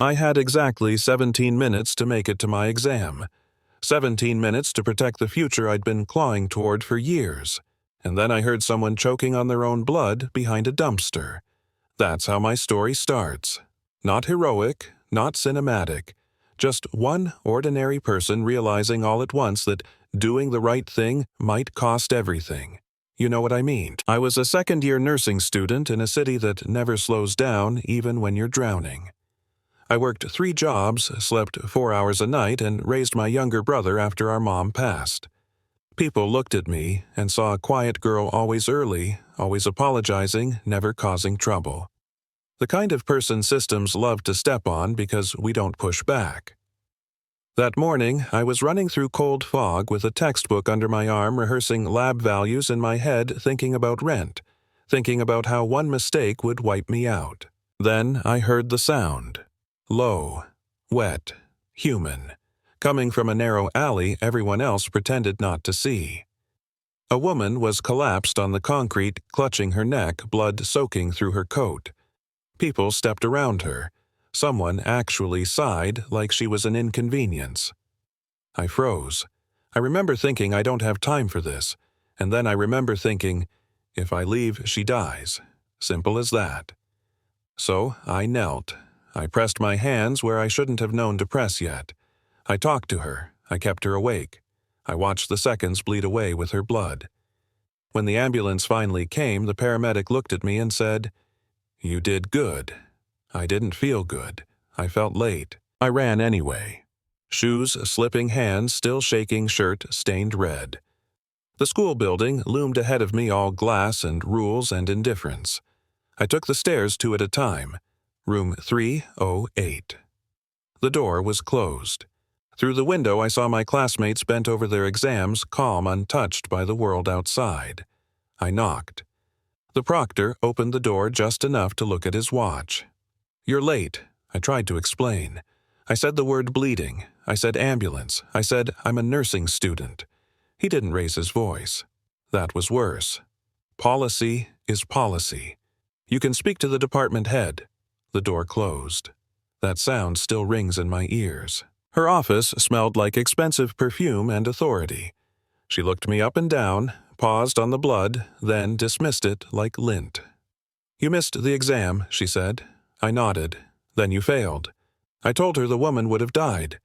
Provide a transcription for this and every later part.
I had exactly 17 minutes to make it to my exam. 17 minutes to protect the future I'd been clawing toward for years. And then I heard someone choking on their own blood behind a dumpster. That's how my story starts. Not heroic, not cinematic. Just one ordinary person realizing all at once that doing the right thing might cost everything. You know what I mean? I was a second-year nursing student in a city that never slows down even when you're drowning. I worked 3 jobs, slept 4 hours a night, and raised my younger brother after our mom passed. People looked at me and saw a quiet girl always early, always apologizing, never causing trouble. The kind of person systems love to step on because we don't push back. That morning, I was running through cold fog with a textbook under my arm, rehearsing lab values in my head, thinking about rent, thinking about how one mistake would wipe me out. Then I heard the sound. Low, wet, human, coming from a narrow alley everyone else pretended not to see. A woman was collapsed on the concrete, clutching her neck, blood soaking through her coat. People stepped around her. Someone actually sighed like she was an inconvenience. I froze. I remember thinking I don't have time for this, and then I remember thinking, if I leave, she dies. Simple as that. So I knelt. I pressed my hands where I shouldn't have known to press yet. I talked to her. I kept her awake. I watched the seconds bleed away with her blood. When the ambulance finally came, the paramedic looked at me and said, "You did good." I didn't feel good. I felt late. I ran anyway. Shoes slipping, hands still shaking, shirt stained red. The school building loomed ahead of me, all glass and rules and indifference. I took the stairs 2 at a time. Room 308. The door was closed. Through the window I saw my classmates bent over their exams, calm, untouched by the world outside. I knocked. The proctor opened the door just enough to look at his watch. "You're late," I tried to explain. I said the word bleeding. I said ambulance. I said I'm a nursing student. He didn't raise his voice. That was worse. Policy is policy. You can speak to the department head. The door closed. That sound still rings in my ears. Her office smelled like expensive perfume and authority. She looked me up and down, paused on the blood, then dismissed it like lint. "You missed the exam," she said. I nodded. "Then you failed." I told her the woman would have died.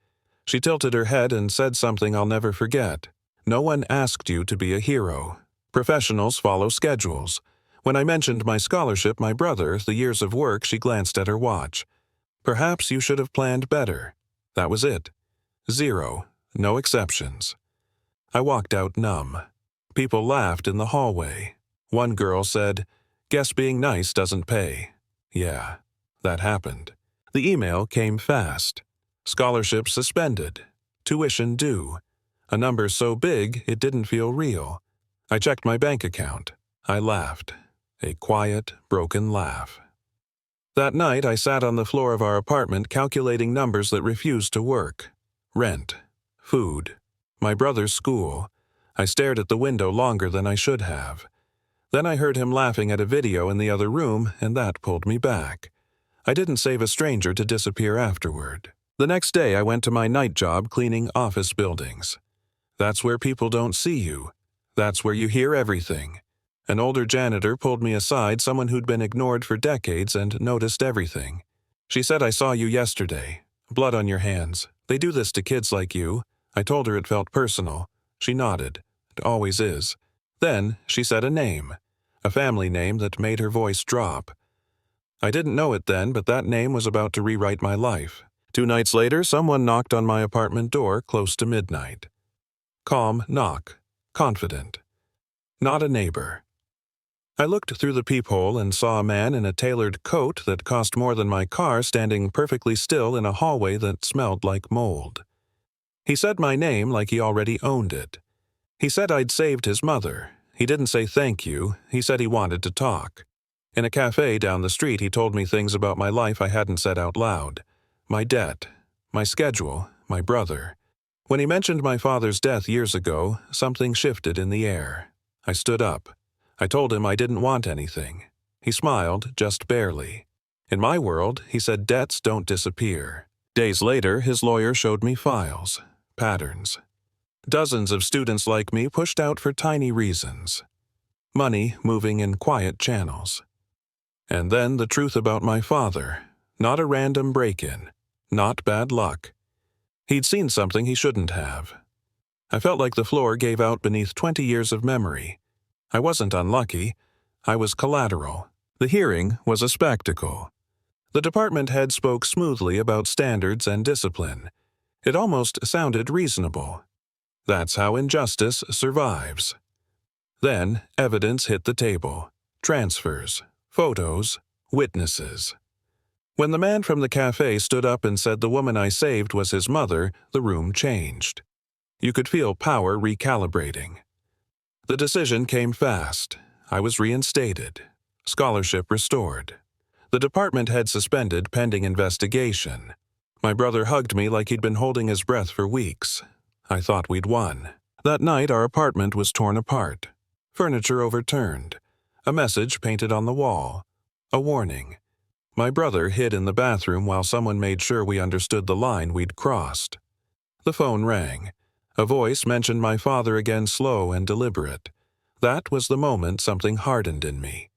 She tilted her head and said something I'll never forget. "No one asked you to be a hero. Professionals follow schedules." When I mentioned my scholarship, my brother, the years of work, she glanced at her watch. "Perhaps you should have planned better." That was it. 0. No exceptions. I walked out numb. People laughed in the hallway. One girl said, "Guess being nice doesn't pay." Yeah, that happened. The email came fast. Scholarship suspended. Tuition due. A number so big it didn't feel real. I checked my bank account. I laughed. A quiet, broken laugh. That night I sat on the floor of our apartment calculating numbers that refused to work. Rent. Food. My brother's school. I stared at the window longer than I should have. Then I heard him laughing at a video in the other room, and that pulled me back. I didn't save a stranger to disappear afterward. The next day I went to my night job cleaning office buildings. That's where people don't see you. That's where you hear everything. An older janitor pulled me aside, someone who'd been ignored for decades and noticed everything. She said, "I saw you yesterday. Blood on your hands. They do this to kids like you." I told her it felt personal. She nodded. It always is. Then she said a name. A family name that made her voice drop. I didn't know it then, but that name was about to rewrite my life. 2 nights later, someone knocked on my apartment door close to midnight. Calm knock. Confident. Not a neighbor. I looked through the peephole and saw a man in a tailored coat that cost more than my car standing perfectly still in a hallway that smelled like mold. He said my name like he already owned it. He said I'd saved his mother. He didn't say thank you. He said he wanted to talk. In a cafe down the street, he told me things about my life I hadn't said out loud. My debt, my schedule, my brother. When he mentioned my father's death years ago, something shifted in the air. I stood up. I told him I didn't want anything. He smiled, just barely. In my world, he said debts don't disappear. Days later, his lawyer showed me files, patterns. Dozens of students like me pushed out for tiny reasons. Money moving in quiet channels. And then the truth about my father, not a random break-in, not bad luck. He'd seen something he shouldn't have. I felt like the floor gave out beneath 20 years of memory. I wasn't unlucky. I was collateral. The hearing was a spectacle. The department head spoke smoothly about standards and discipline. It almost sounded reasonable. That's how injustice survives. Then, evidence hit the table. Transfers, photos, witnesses. When the man from the cafe stood up and said the woman I saved was his mother, the room changed. You could feel power recalibrating. The decision came fast. I was reinstated. Scholarship restored. The department head suspended pending investigation. My brother hugged me like he'd been holding his breath for weeks. I thought we'd won. That night, our apartment was torn apart. Furniture overturned. A message painted on the wall. A warning. My brother hid in the bathroom while someone made sure we understood the line we'd crossed. The phone rang. A voice mentioned my father again, slow and deliberate. That was the moment something hardened in me.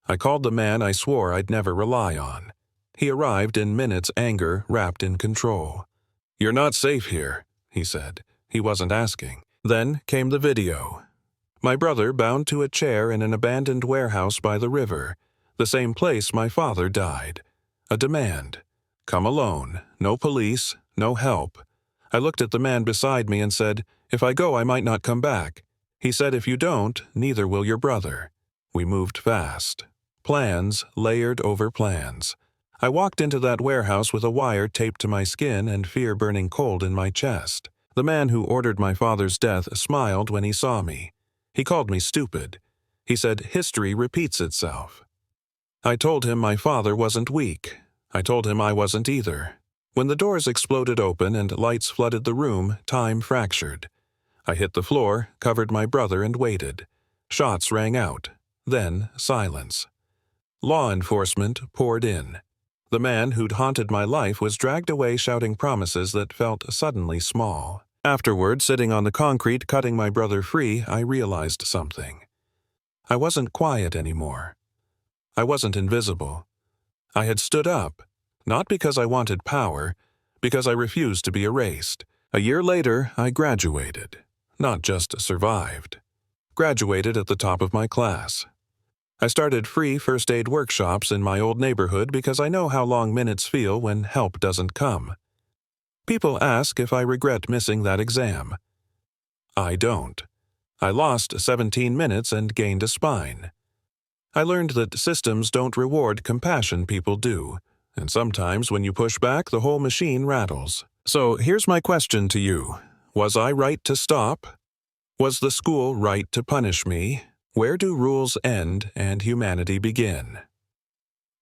I called the man I swore I'd never rely on. He arrived in minutes, anger wrapped in control. "You're not safe here," he said. He wasn't asking. Then came the video. My brother bound to a chair in an abandoned warehouse by the river, the same place my father died. A demand. Come alone. No police. No help. I looked at the man beside me and said, "If I go, I might not come back." He said, "If you don't, neither will your brother." We moved fast. Plans layered over plans. I walked into that warehouse with a wire taped to my skin and fear burning cold in my chest. The man who ordered my father's death smiled when he saw me. He called me stupid. He said, "History repeats itself." I told him my father wasn't weak. I told him I wasn't either. When the doors exploded open and lights flooded the room, time fractured. I hit the floor, covered my brother, and waited. Shots rang out. Then silence. Law enforcement poured in. The man who'd haunted my life was dragged away shouting promises that felt suddenly small. Afterward, sitting on the concrete cutting my brother free, I realized something. I wasn't quiet anymore. I wasn't invisible. I had stood up, not because I wanted power, because I refused to be erased. A year later, I graduated. Not just survived. Graduated at the top of my class. I started free first aid workshops in my old neighborhood because I know how long minutes feel when help doesn't come. People ask if I regret missing that exam. I don't. I lost 17 minutes and gained a spine. I learned that systems don't reward compassion, people do. And sometimes when you push back, the whole machine rattles. So here's my question to you. Was I right to stop? Was the school right to punish me? Where do rules end and humanity begin?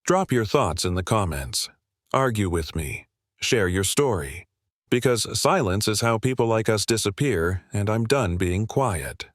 Drop your thoughts in the comments. Argue with me. Share your story. Because silence is how people like us disappear, and I'm done being quiet.